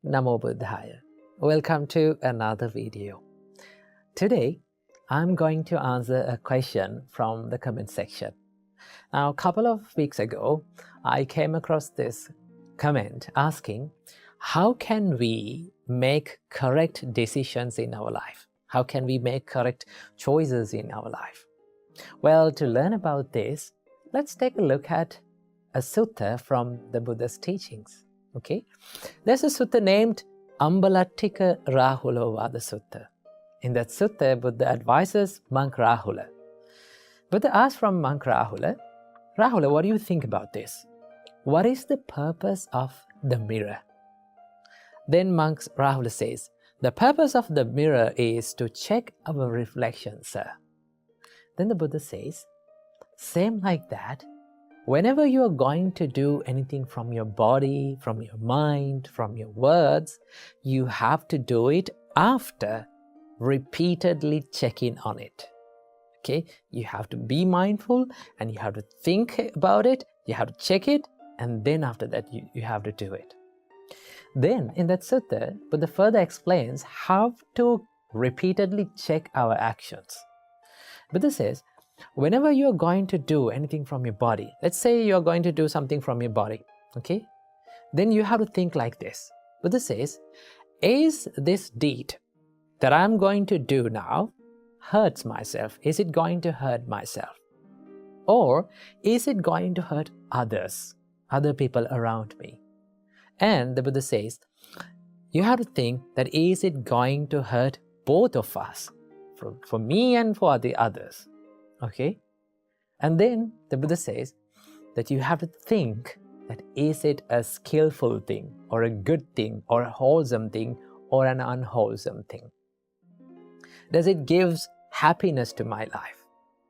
Namo Buddhaya. Welcome to another video. Today, I'm going to answer a question from the comment section. Now, a couple of weeks ago, I came across this comment asking, how can we make correct decisions in our life? How can we make correct choices in our life? Well, to learn about this, let's take a look at a sutta from the Buddha's teachings. Okay, there's a sutta named Ambalattika Rahula Vada Sutta. In that sutta, Buddha advises monk Rahula. Buddha asks from monk Rahula, Rahula, what do you think about this? What is the purpose of the mirror? Then monk Rahula says, the purpose of the mirror is to check our reflection, sir. Then the Buddha says, same like that, whenever you are going to do anything from your body, from your mind, from your words, you have to do it after repeatedly checking on it. Okay, you have to be mindful and you have to think about it, you have to check it, and then after that you have to do it. Then in that sutta, Buddha further explains how to repeatedly check our actions. Buddha says, whenever you're going to do anything from your body, let's say you're going to do something from your body, okay? Then you have to think like this. Buddha says, is this deed that I'm going to do now hurts myself? Is it going to hurt myself? Or is it going to hurt others, other people around me? And the Buddha says, you have to think that is it going to hurt both of us, for me and for the others? Okay, and then the Buddha says that you have to think that is it a skillful thing or a good thing or a wholesome thing or an unwholesome thing? Does it give happiness to my life?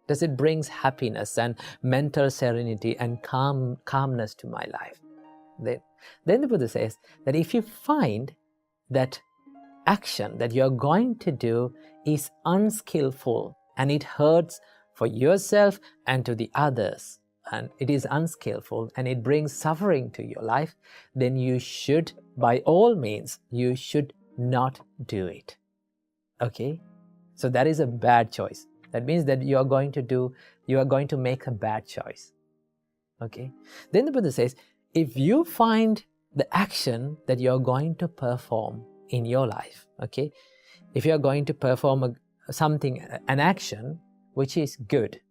Does it bring happiness and mental serenity and calmness to my life? Then the Buddha says that if you find that action that you're going to do is unskillful and it hurts for yourself and to the others, and it is unskillful and it brings suffering to your life, then you should, by all means, you should not do it. Okay? So that is a bad choice. That means that you are going to make a bad choice. Okay? Then the Buddha says, if you find the action that you are going to perform in your life, okay? If you are going to perform an action which is good,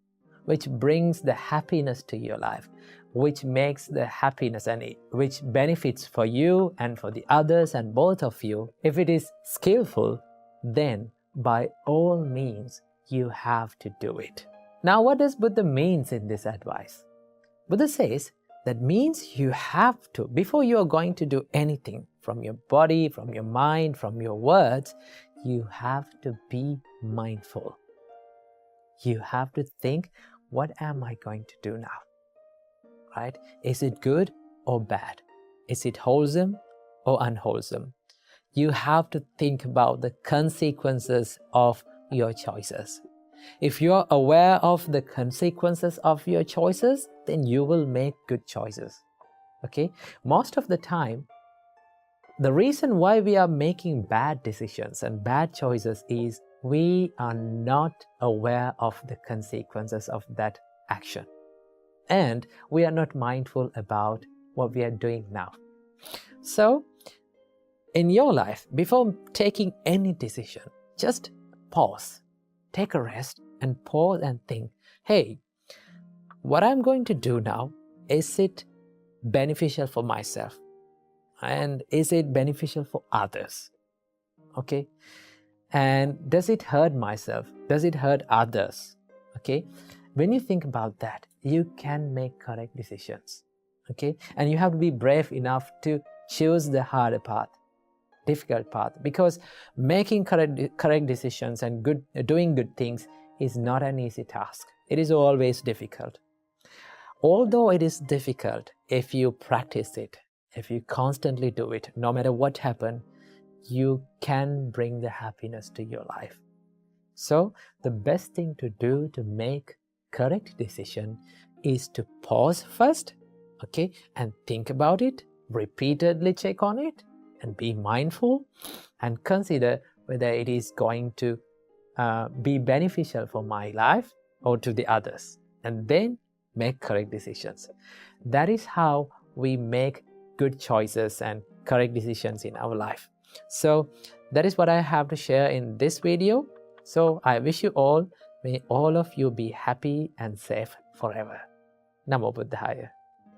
which brings the happiness to your life, which makes the happiness and which benefits for you and for the others and both of you, if it is skillful, then by all means you have to do it. Now what does Buddha means in this advice? Buddha says that means you have to, before you are going to do anything from your body, from your mind, from your words, you have to be mindful. You have to think, what am I going to do now? Right? Is it good or bad? Is it wholesome or unwholesome? You have to think about the consequences of your choices. If you are aware of the consequences of your choices, then you will make good choices. Okay? Most of the time, the reason why we are making bad decisions and bad choices is we are not aware of the consequences of that action. And we are not mindful about what we are doing now. So, in your life, before taking any decision, just pause, take a rest, and pause and think, hey, what I'm going to do now, is it beneficial for myself? And is it beneficial for others? Okay? And does it hurt myself? Does it hurt others? Okay? When you think about that, you can make correct decisions. Okay? And you have to be brave enough to choose the harder path, difficult path, because making correct decisions and doing good things is not an easy task. It is always difficult. Although it is difficult, if you practice it, if you constantly do it, no matter what happens, you can bring the happiness to your life. So the best thing to do to make correct decision is to pause first, okay, and think about it, repeatedly check on it, and be mindful and consider whether it is going to be beneficial for my life or to the others, and then make correct decisions. That is how we make good choices and correct decisions in our life. So that is what I have to share in this video. So I wish you all, may all of you be happy and safe forever. Namo Buddhaya.